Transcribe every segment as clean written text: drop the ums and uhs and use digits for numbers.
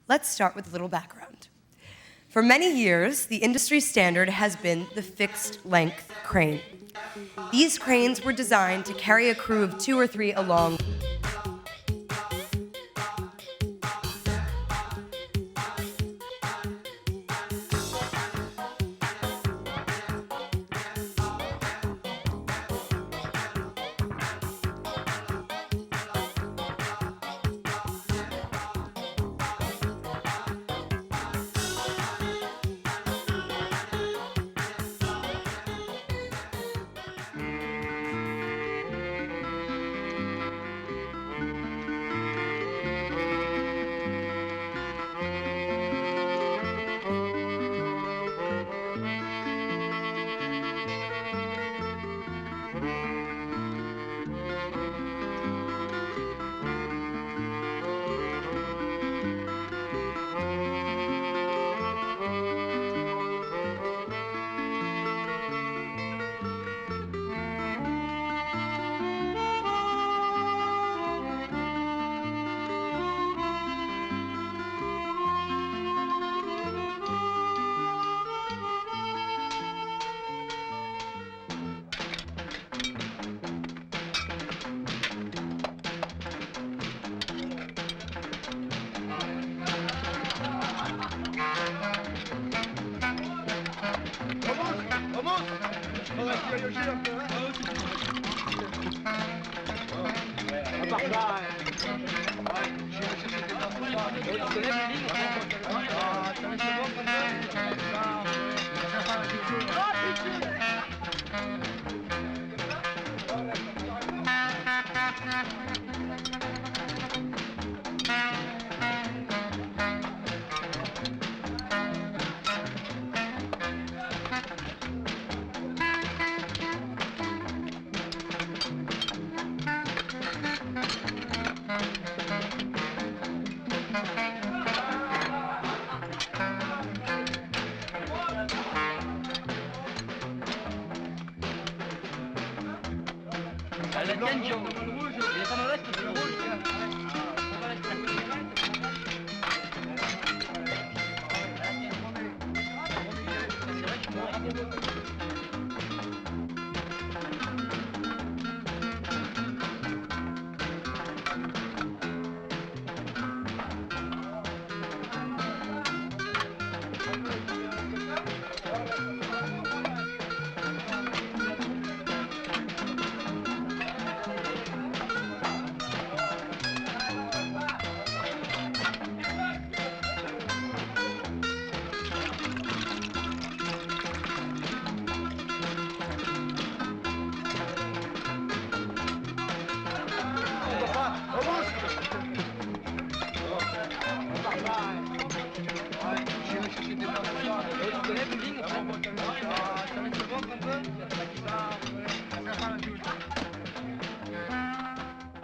Let's start with a little background. For many years, the industry standard has been the fixed-length crane. These cranes were designed to carry a crew of 2 or 3 along.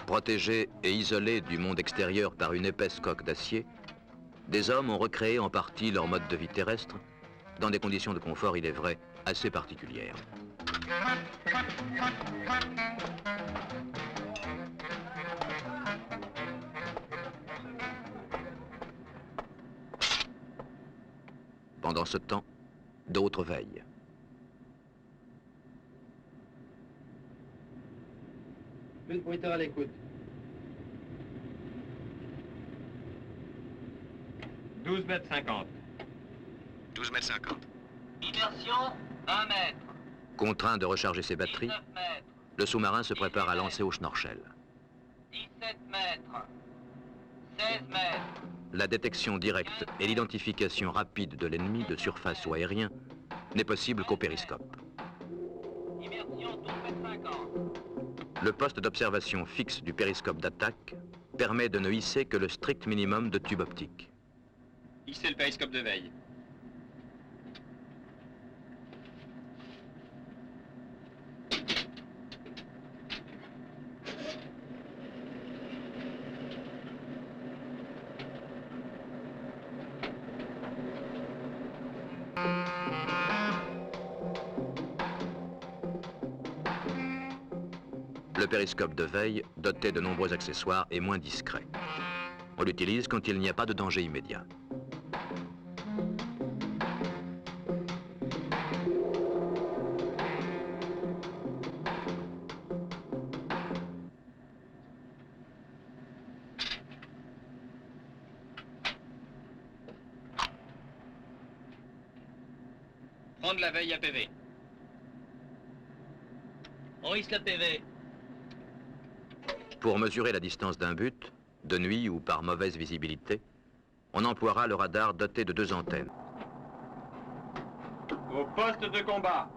Protégés et isolés du monde extérieur par une épaisse coque d'acier, des hommes ont recréé en partie leur mode de vie terrestre, dans des conditions de confort, il est vrai, assez particulières. Pendant ce temps, d'autres veillent. Une pointeur à l'écoute. 12 mètres 50. 12 mètres 50. Immersion, 20 mètres. Contraint de recharger ses batteries, 19 mètres. le sous-marin se prépare à lancer au Schnorchel. 17 mètres. 16 mètres. La détection directe et l'identification rapide de l'ennemi, de surface ou aérien, n'est possible qu'au périscope. Immersion, 12 mètres 50. Le poste d'observation fixe du périscope d'attaque permet de ne hisser que le strict minimum de tubes optiques. Ici le périscope de veille. Le périscope de veille, doté de nombreux accessoires, est moins discret. On l'utilise quand il n'y a pas de danger immédiat. Prendre la veille à PV. On hisse le PV. Pour mesurer la distance d'un but, de nuit ou par mauvaise visibilité, on emploiera le radar doté de 2 antennes. Au poste de combat.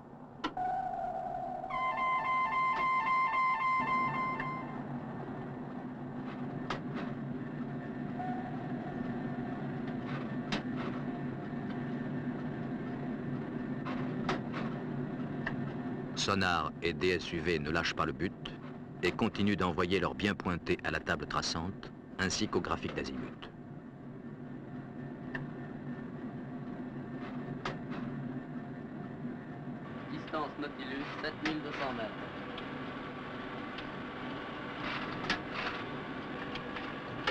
Sonar et DSUV ne lâchent pas le but et continuent d'envoyer leurs biens pointés à la table traçante ainsi qu'au graphique d'azimut. Distance Nautilus 7200 mètres.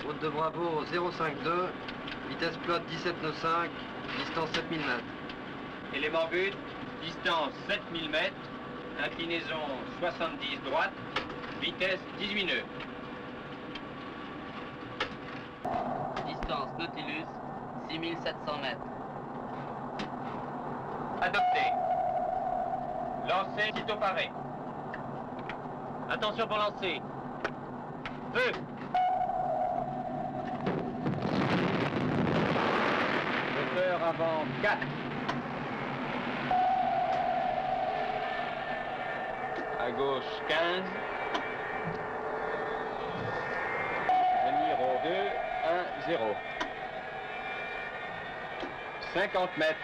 Route de Bravo 052, vitesse plate 17 nœuds 5, distance 7000 mètres. Élément but, distance 7000 mètres, inclinaison 70 droite, vitesse 18 nœuds. Distance Nautilus 6700 mètres. Adopté. Lancer sitôt paré. Attention pour lancer. Feu. Moteur avant 4. À gauche 15. Venir au 2, 1, 0. 50 mètres.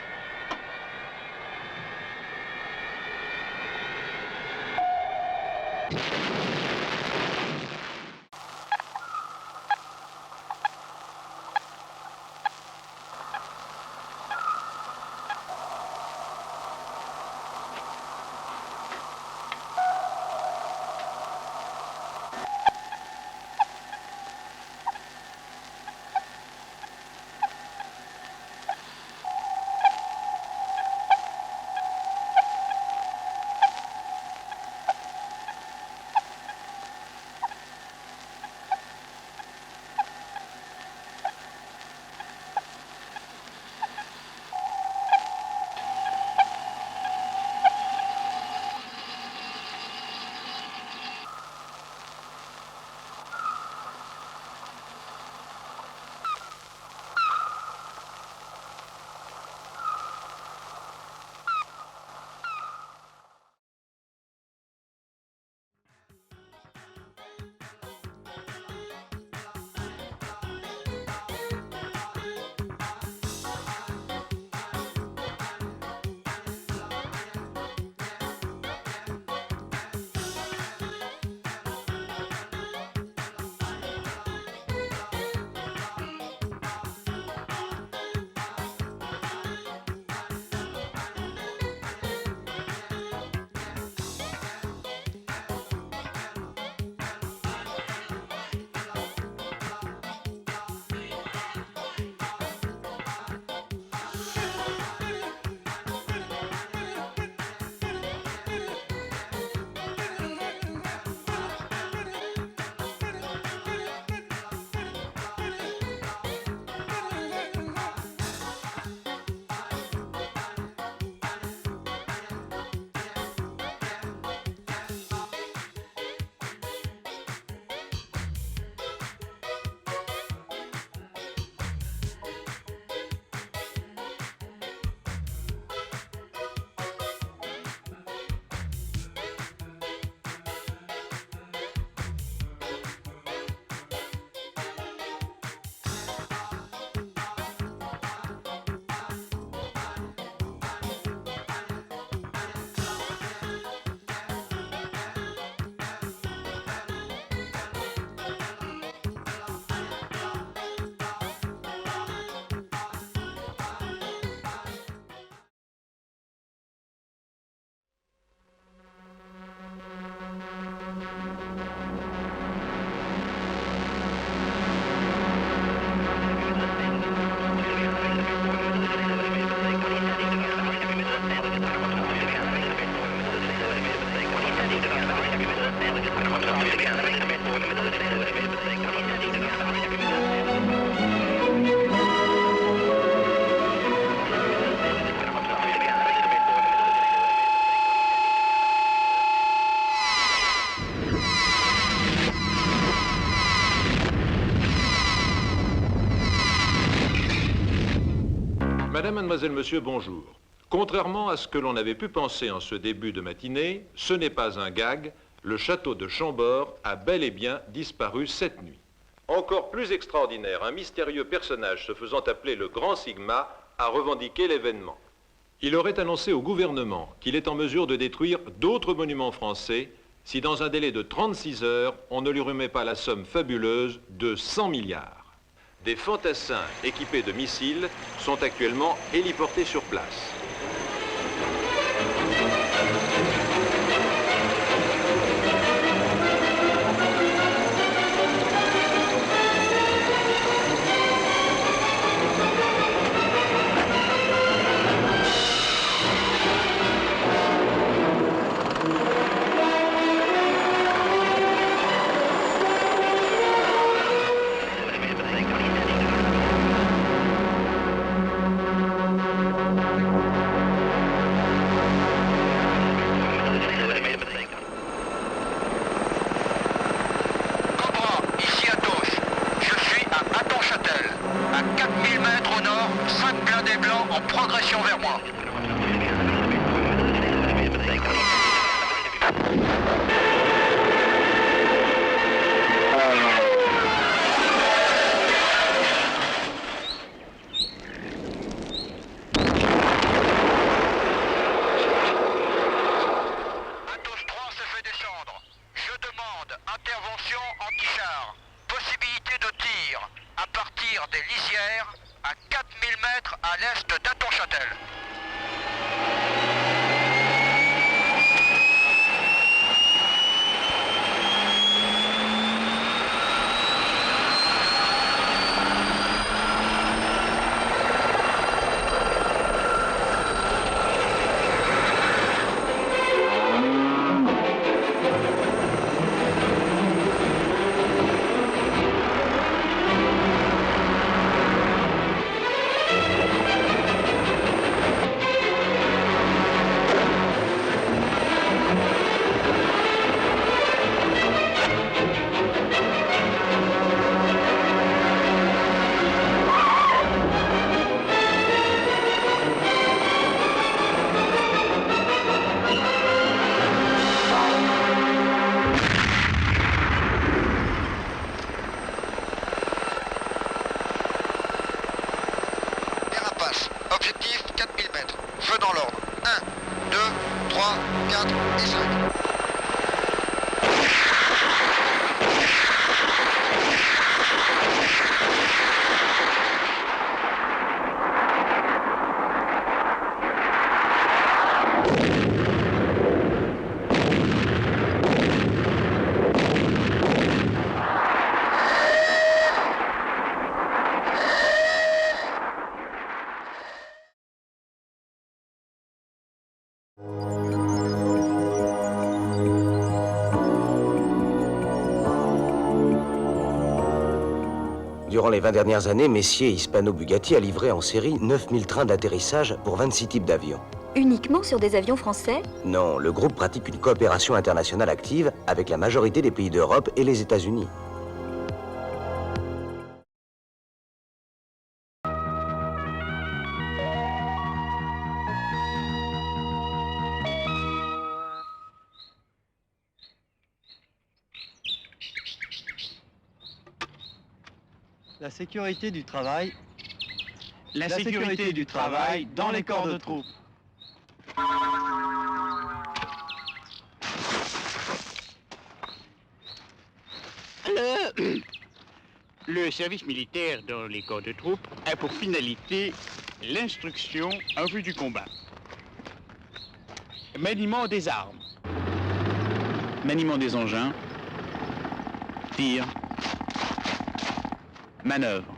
Madame, mademoiselle, monsieur, bonjour. Contrairement à ce que l'on avait pu penser en ce début de matinée, ce n'est pas un gag, le château de Chambord a bel et bien disparu cette nuit. Encore plus extraordinaire, un mystérieux personnage se faisant appeler le Grand Sigma a revendiqué l'événement. Il aurait annoncé au gouvernement qu'il est en mesure de détruire d'autres monuments français si dans un délai de 36 heures, on ne lui remet pas la somme fabuleuse de 100 milliards. Des fantassins équipés de missiles sont actuellement héliportés sur place. Objectif 4000 mètres. Feu dans l'ordre. 1, 2, 3, 4 et 5. Durant les 20 dernières années, Messier Hispano-Bugatti a livré en série 9000 trains d'atterrissage pour 26 types d'avions. Uniquement sur des avions français? Non, le groupe pratique une coopération internationale active avec la majorité des pays d'Europe et les États-Unis. La sécurité du travail. La sécurité du travail dans les corps de troupes. Le service militaire dans les corps de troupes a pour finalité l'instruction en vue du combat. Maniement des armes. Maniement des engins. Tir. Manœuvre.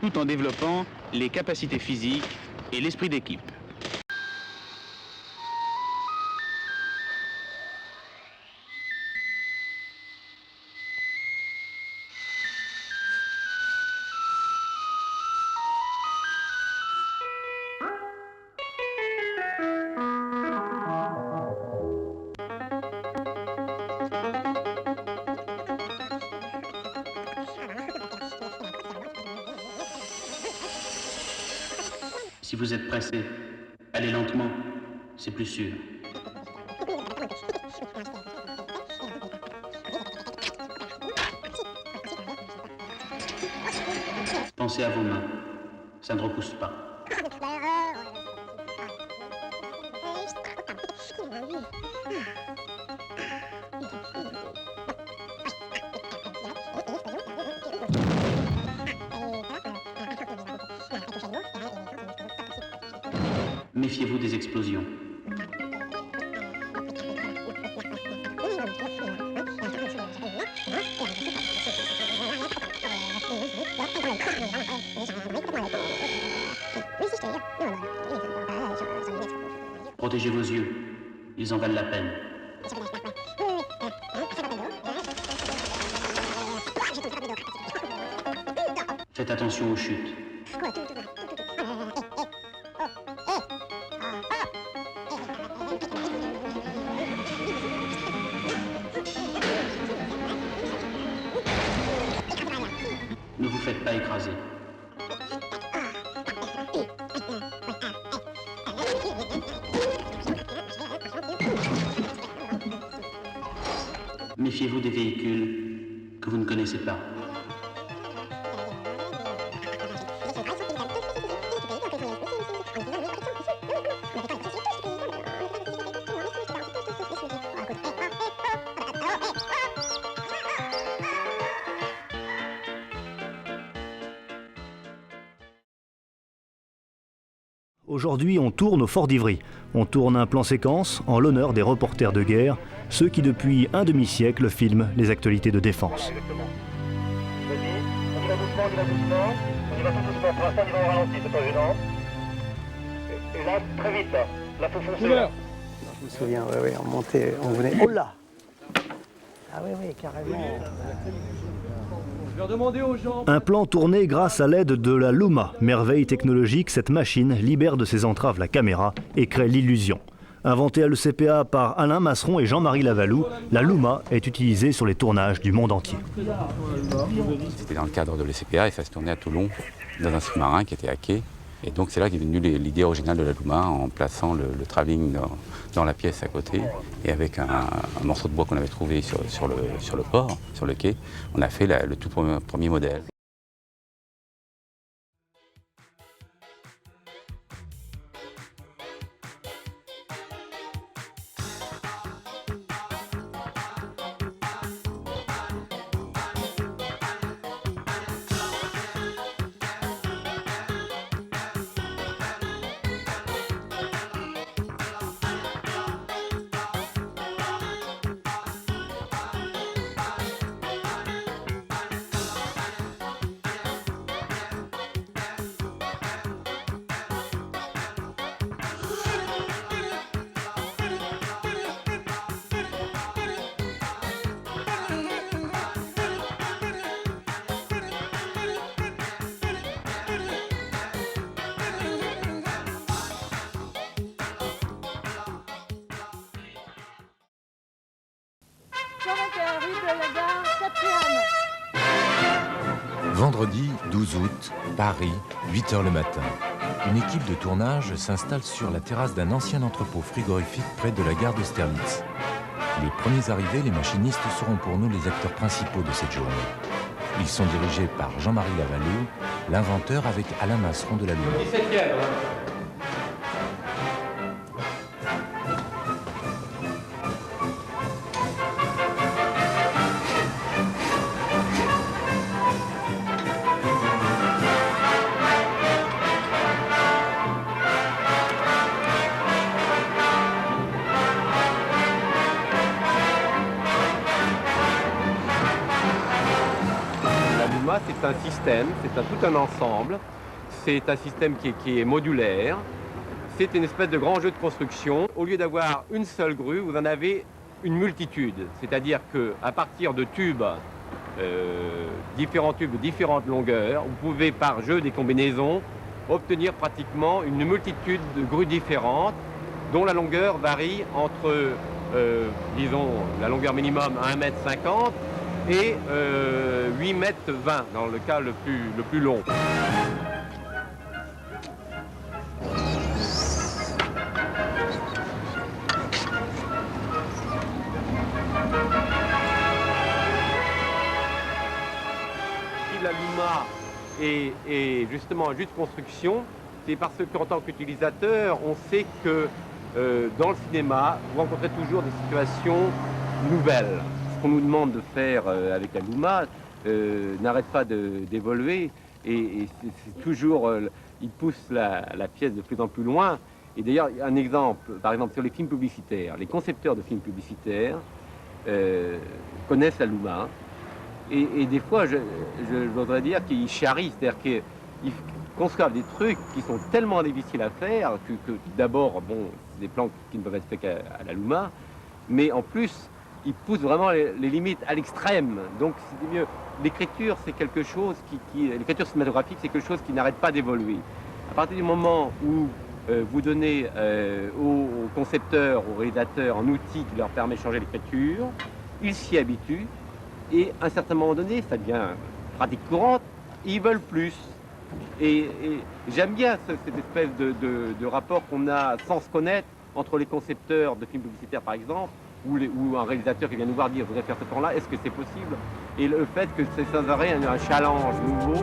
Tout en développant les capacités physiques et l'esprit d'équipe. Si vous êtes pressé, allez lentement, c'est plus sûr. Pensez à vos mains, ça ne repousse pas. Méfiez-vous des explosions. Protégez vos yeux, ils en valent la peine. Faites attention aux chutes. Ne vous faites pas écraser. Méfiez-vous des véhicules que vous ne connaissez pas. Aujourd'hui, on tourne au Fort d'Ivry. On tourne un plan séquence en l'honneur des reporters de guerre, ceux qui depuis un demi-siècle filment les actualités de défense. On y va doucement, on y va tout doucement. Pour l'instant, on y va au ralenti, c'est pas gênant. Et là, très vite, là, faut foncer. Là. Je me souviens, oui, on montait, on venait. Oh là! Ah oui, carrément. Un plan tourné grâce à l'aide de la Luma. Merveille technologique, cette machine libère de ses entraves la caméra et crée l'illusion. Inventée à l'ECPA par Alain Masseron et Jean-Marie Lavalou, la Luma est utilisée sur les tournages du monde entier. C'était dans le cadre de l'ECPA et ça se tournait à Toulon, dans un sous-marin qui était hacké. Et donc c'est là qu'est venue l'idée originale de la Luma, en plaçant le travelling dans la pièce à côté. Et avec un morceau de bois qu'on avait trouvé sur le port, sur le quai, on a fait le tout premier modèle. Vendredi 12 août, Paris, 8h le matin. Une équipe de tournage s'installe sur la terrasse d'un ancien entrepôt frigorifique près de la gare d'Austerlitz. Les premiers arrivés, les machinistes, seront pour nous les acteurs principaux de cette journée. Ils sont dirigés par Jean-Marie Lavalou, l'inventeur avec Alain Masseron de la Luma. 17e. C'est un système, c'est tout un ensemble, c'est un système qui est modulaire, c'est une espèce de grand jeu de construction. Au lieu d'avoir une seule grue, vous en avez une multitude, c'est-à-dire qu'à partir de tubes, différents tubes de différentes longueurs, vous pouvez par jeu des combinaisons obtenir pratiquement une multitude de grues différentes dont la longueur varie entre, disons, la longueur minimum à 1,50 m et 8,20 m dans le cas le plus long. la Luma est justement un jeu de construction, c'est parce qu'en tant qu'utilisateur, on sait que dans le cinéma, vous rencontrez toujours des situations nouvelles. Ce qu'on nous demande de faire avec la Luma n'arrête pas d'évoluer et c'est toujours, il pousse la pièce de plus en plus loin. Et d'ailleurs, un exemple, par exemple sur les films publicitaires, les concepteurs de films publicitaires connaissent la Luma et des fois, je voudrais dire qu'ils charrient, c'est-à-dire qu'ils conçoivent des trucs qui sont tellement difficiles à faire que d'abord, bon, c'est des plans qui ne peuvent être faits qu'à la Luma, mais en plus, ils poussent vraiment les limites à l'extrême. Donc, c'est mieux. L'écriture, c'est quelque chose l'écriture cinématographique, c'est quelque chose qui n'arrête pas d'évoluer. À partir du moment où vous donnez aux concepteurs, aux réalisateurs un outil qui leur permet de changer l'écriture, ils s'y habituent et à un certain moment donné, ça devient pratique courante, ils veulent plus. Et j'aime bien cette espèce de rapport qu'on a sans se connaître entre les concepteurs de films publicitaires par exemple, ou un réalisateur qui vient nous voir dire « vous allez faire ce plan-là, est-ce que c'est possible ?» Et le fait que c'est sans arrêt un challenge nouveau.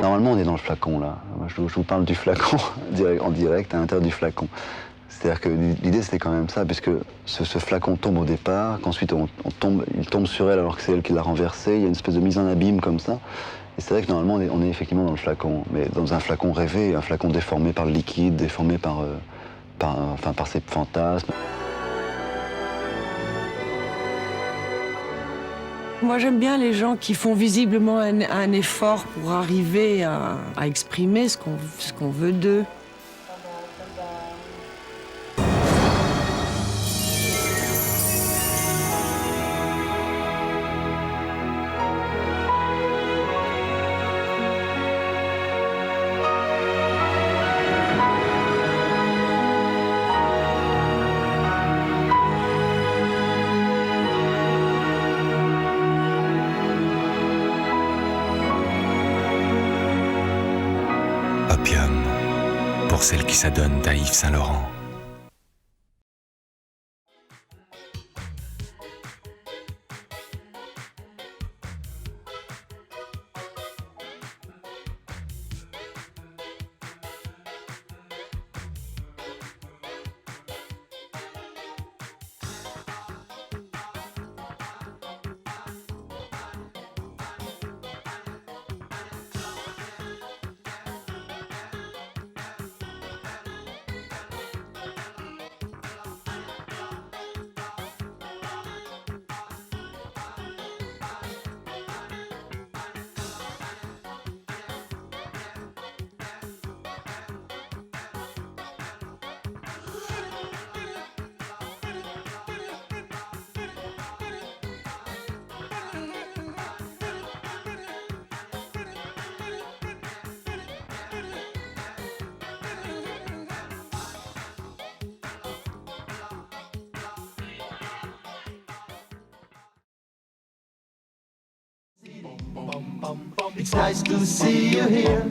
Normalement, on est dans le flacon, là. Je vous parle du flacon en direct, à l'intérieur du flacon. C'est-à-dire que l'idée, c'était quand même ça, puisque ce flacon tombe au départ, qu'ensuite il tombe sur elle alors que c'est elle qui l'a renversé. Il y a une espèce de mise en abîme comme ça. Et c'est vrai que normalement, on est effectivement dans le flacon, mais dans un flacon rêvé, un flacon déformé par le liquide, déformé par ses fantasmes. Moi, j'aime bien les gens qui font visiblement un effort pour arriver à exprimer ce qu'on veut d'eux. Opium, pour celle qui s'adonne à Yves Saint-Laurent. It's nice to see you here.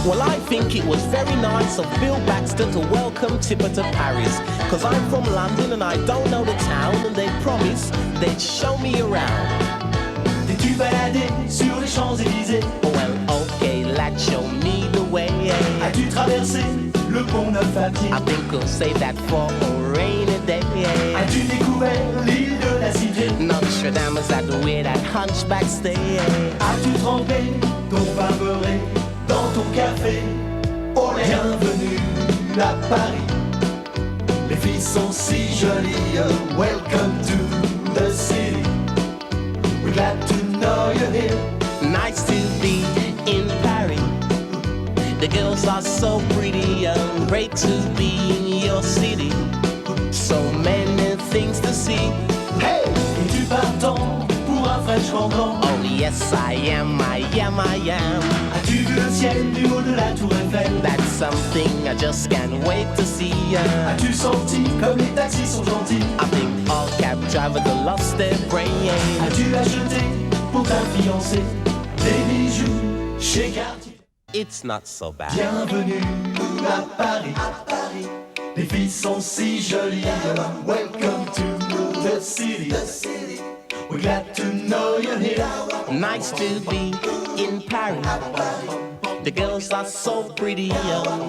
Well, I think it was very nice of Bill Baxter to welcome Tipper to Paris. Cause I'm from London and I don't know the town, and they promised they'd show me around. T'es-tu baladé sur les Champs-Élysées? Well, okay, let's show me the way. As-tu traversé le pont Neuf-Apier? I think we'll save that for a rainy day. As-tu découvert l'île de la Cité? Nostradamus had where that hunchback stay. As-tu trempé ton pain beurré dans ton café? Bienvenue à Paris. Les filles sont si jolies. Welcome to the city. We're glad to know you're here. Nice to be in Paris. The girls are so pretty. Great to be in your city. So many things to see. Hey, es-tu partant pour un French fendant. Oh yes I am, I am, I am. As-tu vu le ciel du haut de la tour Eiffel? That's something I just can't wait to see. As-tu senti comme les taxis sont gentils? I think all cab drivers have lost their brain. As-tu acheté pour ta fiancée des bijoux chez Cartier? It's not so bad. Bienvenue à Paris. Les filles sont si jolies. Welcome to the city. We're glad to know you're here. Nice to be in Paris. The girls are so pretty.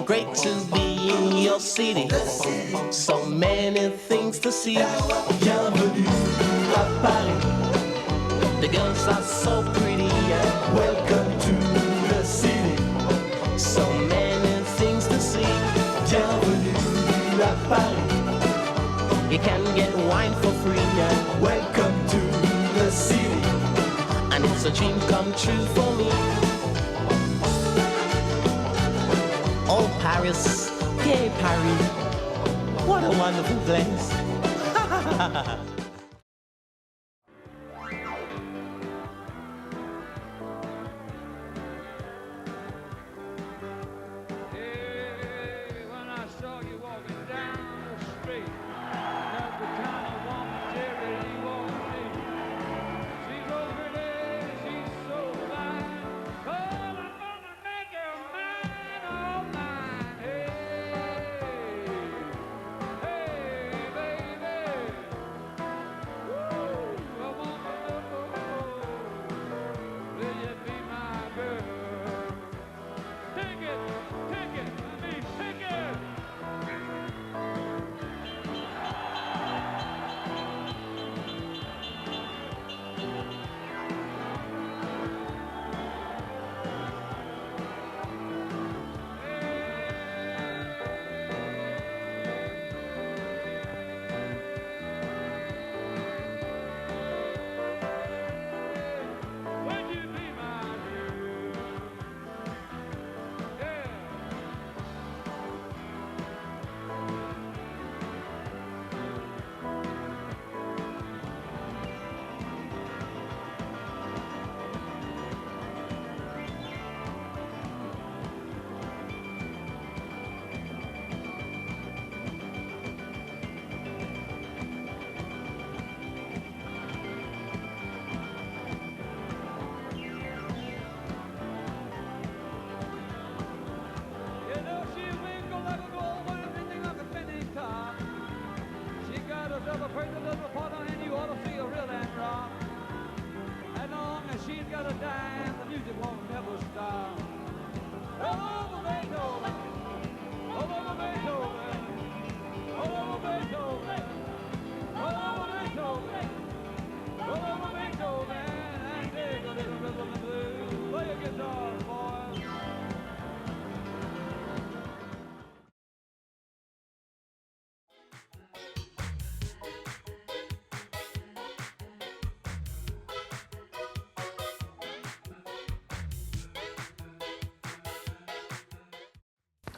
Great to be in your city. So many things to see. Bienvenue à Paris. The girls are so pretty. Welcome to the city. So many things to see. Bienvenue à Paris. You can get wine for free. Welcome to the city. And it's a dream come true for me. Oh Paris, yeah Paris, what a wonderful place.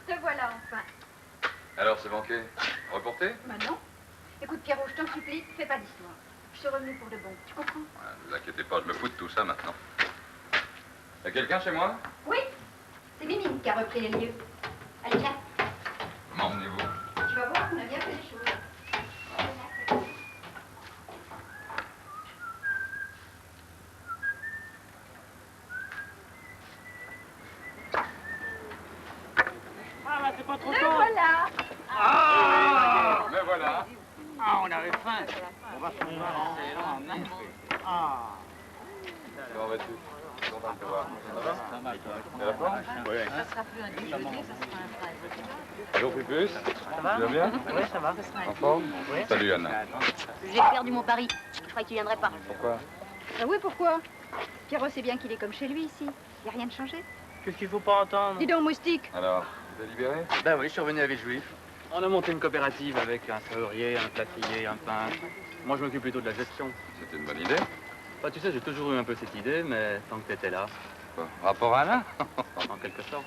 Te voilà enfin. Alors, c'est banqué. Reporté? Bah non. Écoute, Pierrot, je t'en supplie, fais pas d'histoire. Je suis revenue pour de bon, tu comprends? Ne vous inquiétez pas, je me fous de tout ça maintenant. Y a quelqu'un chez moi? Oui, c'est Mimine qui a repris les lieux. Allez, viens. M'emmenez-vous. Tu vas voir, on a bien fait les choses. Ah, là, c'est pas trop Le tôt. voilà. Ah, me voilà. Ah, on avait faim. On va se faire Ah. Comment vas-tu? Content de te voir. Ça va? T'es à la forme? Oui. Ça sera plus un déjeuner, ça sera un frère. Bonjour Pupus. Ça va? Tu vas bien? Oui, ça va. En forme? Oui. Salut Anna. J'ai perdu mon pari. Je crois que tu viendrais pas. Pourquoi? Ah oui, pourquoi? Pierrot sait bien qu'il est comme chez lui ici. Il n'y a rien de changé. Qu'est-ce qu'il faut pas entendre? Dis donc, moustique. Alors, tu t'es libéré? Ben oui, je suis revenu à Villejuif. On a monté une coopérative avec un serrurier, un plâtrier, un peintre. Moi, je m'occupe plutôt de la gestion. C'était une bonne idée. Bah, tu sais, j'ai toujours eu un peu cette idée, mais tant que t'étais là. Quoi? Rapport à Alain? En quelque sorte.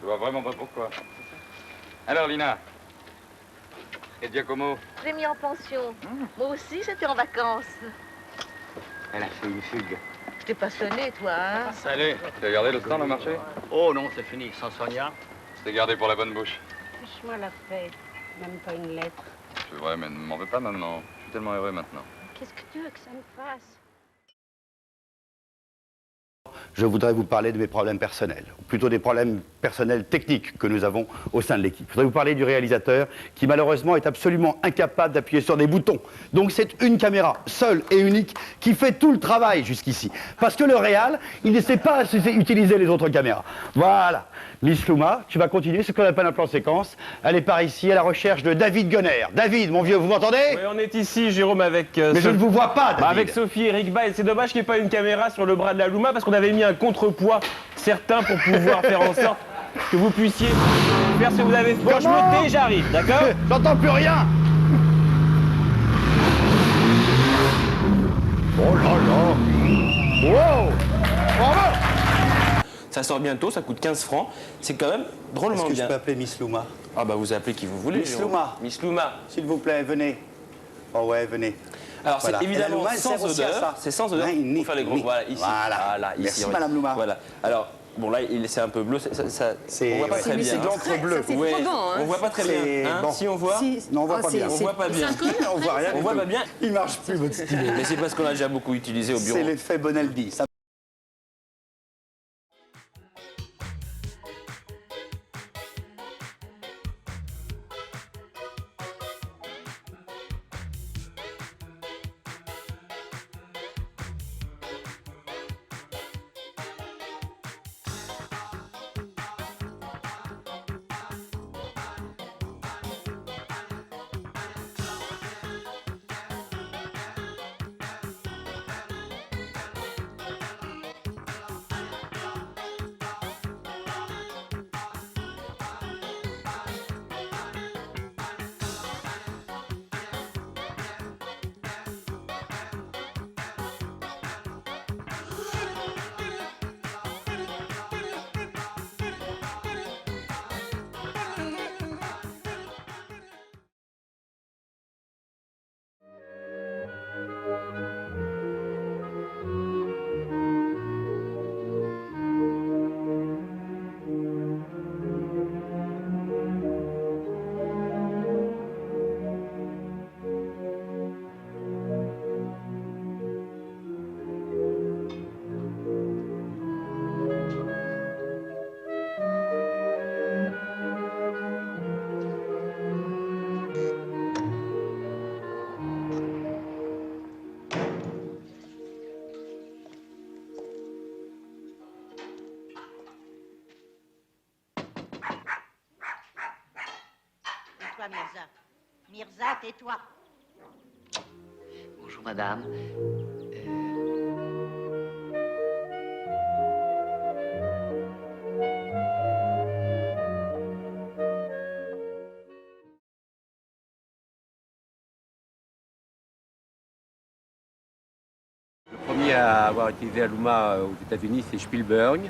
Je vois vraiment pas pourquoi. Alors, Lina? Et Giacomo? J'ai mis en pension. Moi aussi, j'étais en vacances. Elle a fait une fugue. Je t'ai pas sonné, toi, hein? Salut. Tu as gardé le stand au marché? Oh non, c'est fini. Sans Sonia. C'était gardé pour la bonne bouche. Fiche-moi la fête. Même pas une lettre. C'est vrai, mais ne m'en veux pas maintenant. Je suis tellement heureux maintenant. Qu'est-ce que tu veux que ça me fasse? Je voudrais vous parler de mes problèmes personnels, ou plutôt des problèmes personnels techniques que nous avons au sein de l'équipe. Je voudrais vous parler du réalisateur qui malheureusement est absolument incapable d'appuyer sur des boutons. Donc c'est une caméra seule et unique qui fait tout le travail jusqu'ici. Parce que le réal, il ne sait pas utiliser les autres caméras. Voilà. Miss Louma, tu vas continuer ce qu'on appelle un plan séquence. Elle est par ici à la recherche de David Gunner. David, mon vieux, vous m'entendez? Oui, on est ici, Jérôme, avec... Mais je ne vous vois pas, David. Avec Sophie et Rick Bay. C'est dommage qu'il n'y ait pas une caméra sur le bras de la Louma parce qu'on avait mis un contrepoids certain pour pouvoir faire en sorte que vous puissiez faire ce que vous avez fait. Quand je me tais, j'arrive, d'accord? J'entends plus rien. Oh là là. Wow. Bravo. Ça sort bientôt, ça coûte 15 francs. C'est quand même drôlement bien. Est-ce que je peux appeler Miss Louma? Ah bah vous appelez qui vous voulez. Miss Louma. Miss Louma. S'il vous plaît, venez. Oh ouais, venez. Alors Voilà. c'est évidemment Et la Louma, elle sans sert aussi à odeur. ça. C'est sans odeur Ouais, pour faire les gros. Voilà, ici. Voilà. ici, Merci, oui. Madame Louma. Voilà. Alors, bon là, c'est un peu bleu. On voit pas très bien. C'est de l'encre bleue. Ouais, on voit pas très bien. Hein, si on voit. Non, on voit pas bien. On voit pas bien. On voit rien. On voit pas bien. Il marche plus, votre stylo. Mais c'est parce qu'on l'a déjà beaucoup utilisé au bureau. C'est l'effet Bonaldi. Ça... Mirza. Mirza, tais-toi. Bonjour madame. Le premier à avoir utilisé la Louma aux États-Unis, c'est Spielberg.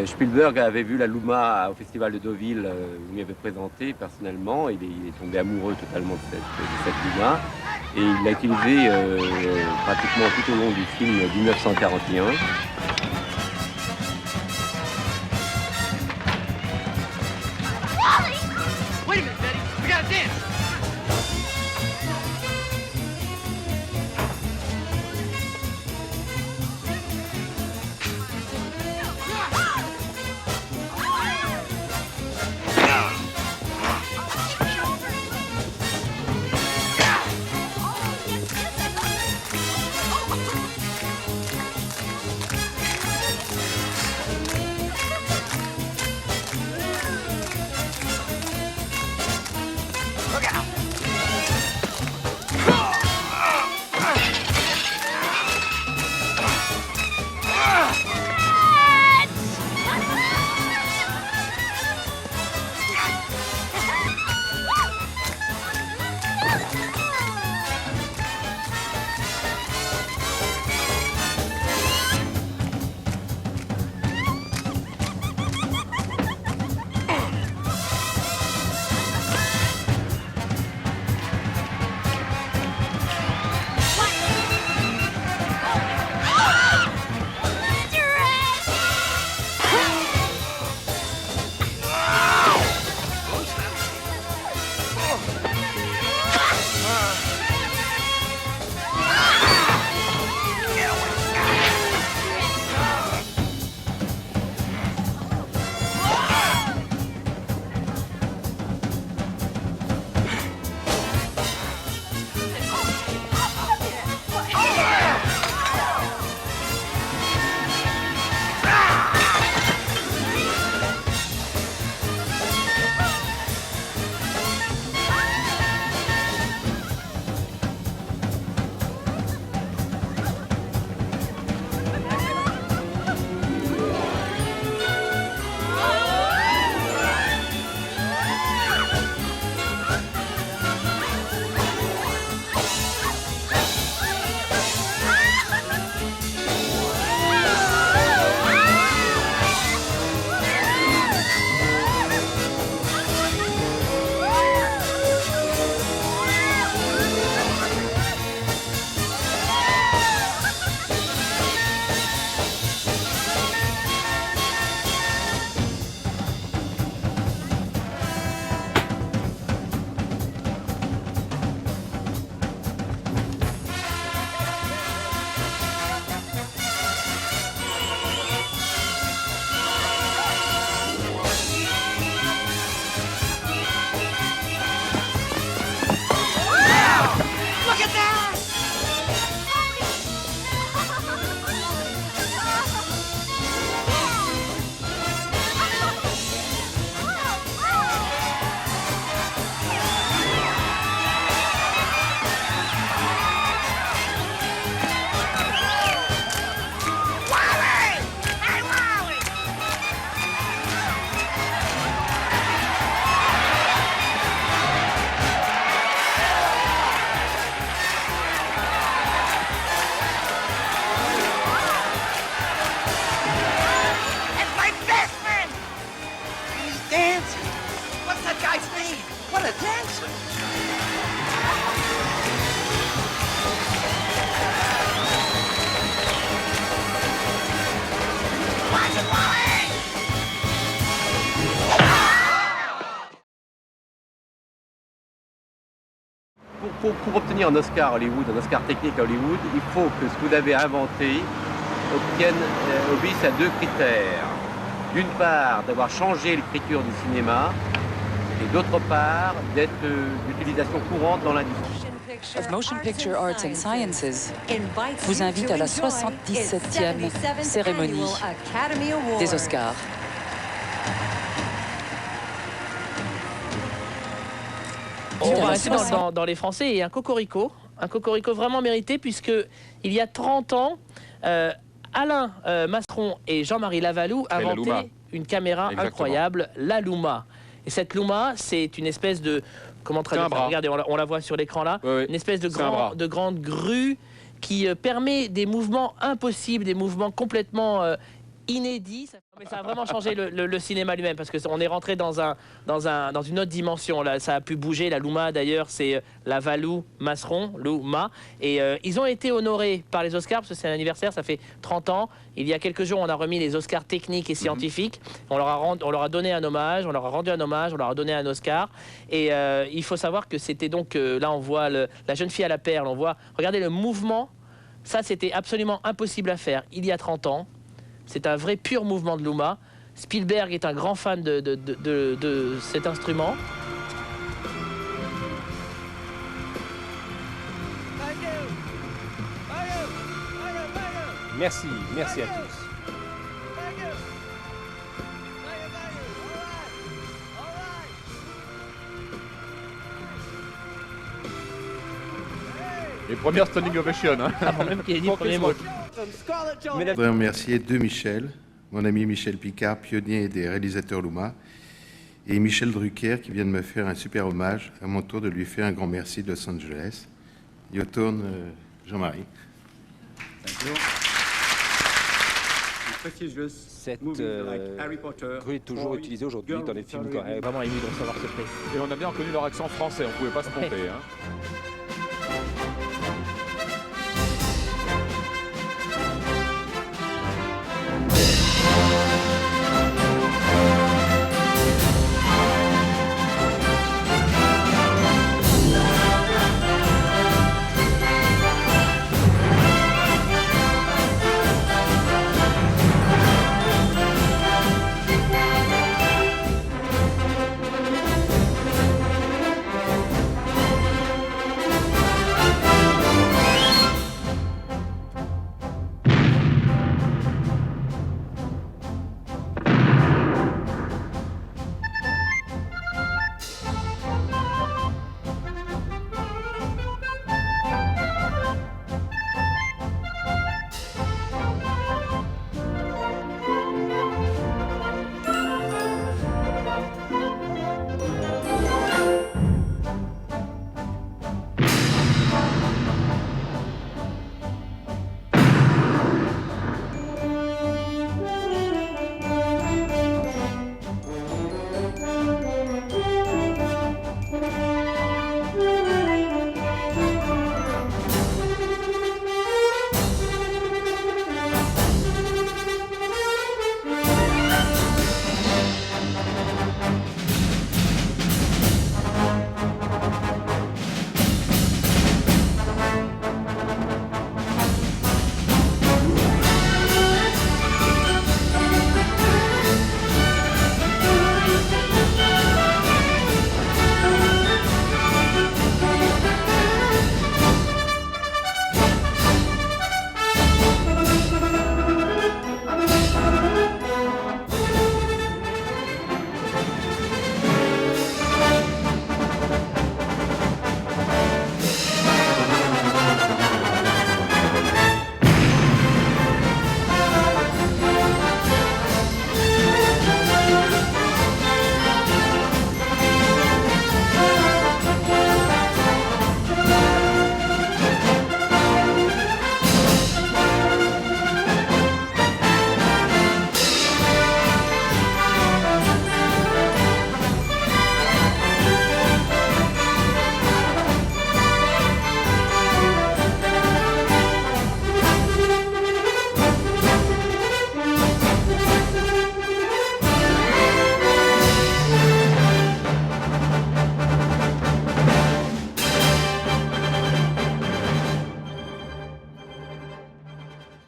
Spielberg avait vu la Louma au Festival de Deauville où il avait présenté personnellement. Il est tombé amoureux totalement de cette Louma et il l'a utilisée pratiquement tout au long du film 1941. Wait a minute, Betty. We gotta dance. faut, pour obtenir un Oscar à Hollywood, un Oscar technique à Hollywood, il faut que ce que vous avez inventé obéisse à deux critères. D'une part, d'avoir changé l'écriture du cinéma, et d'autre part, d'être d'utilisation courante dans l'industrie. Motion Picture Arts and Sciences vous invite à la 77e cérémonie des Oscars. On va rester dans les Français et un cocorico vraiment mérité puisque il y a 30 ans, Alain Masseron et Jean-Marie Lavalou inventaient une caméra incroyable, la Luma. Et cette Luma, c'est une espèce de... Comment traduire ça ? Regardez, on la voit sur l'écran là. Une espèce de grande grue qui permet des mouvements impossibles, des mouvements complètement inédits. Mais ça a vraiment changé le cinéma lui-même parce qu'on est rentré dans une autre dimension. Là, ça a pu bouger. La Luma, d'ailleurs, c'est Lavalou, Masseron, Luma. Et ils ont été honorés par les Oscars parce que c'est un anniversaire, ça fait 30 ans. Il y a quelques jours, on a remis les Oscars techniques et scientifiques. On leur a donné un hommage, on leur a rendu un hommage, on leur a donné un Oscar. Et il faut savoir que c'était donc, là on voit la jeune fille à la perle, on voit, regardez le mouvement. Ça, c'était absolument impossible à faire il y a 30 ans. C'est un vrai pur mouvement de Luma. Spielberg est un grand fan de cet instrument. Merci à tous. Les premières standing ovations. Même qui a dit le premier mot. Je voudrais remercier Michel, mon ami Michel Picard, pionnier des réalisateurs Luma, et Michel Drucker qui vient de me faire un super hommage. À mon tour de lui faire un grand merci de Los Angeles. Yo tourne Jean-Marie. Cette grue est toujours utilisée aujourd'hui dans les films coréens. Vraiment ému de recevoir ce prix. Et on a bien reconnu leur accent français, on ne pouvait pas se tromper. Hein.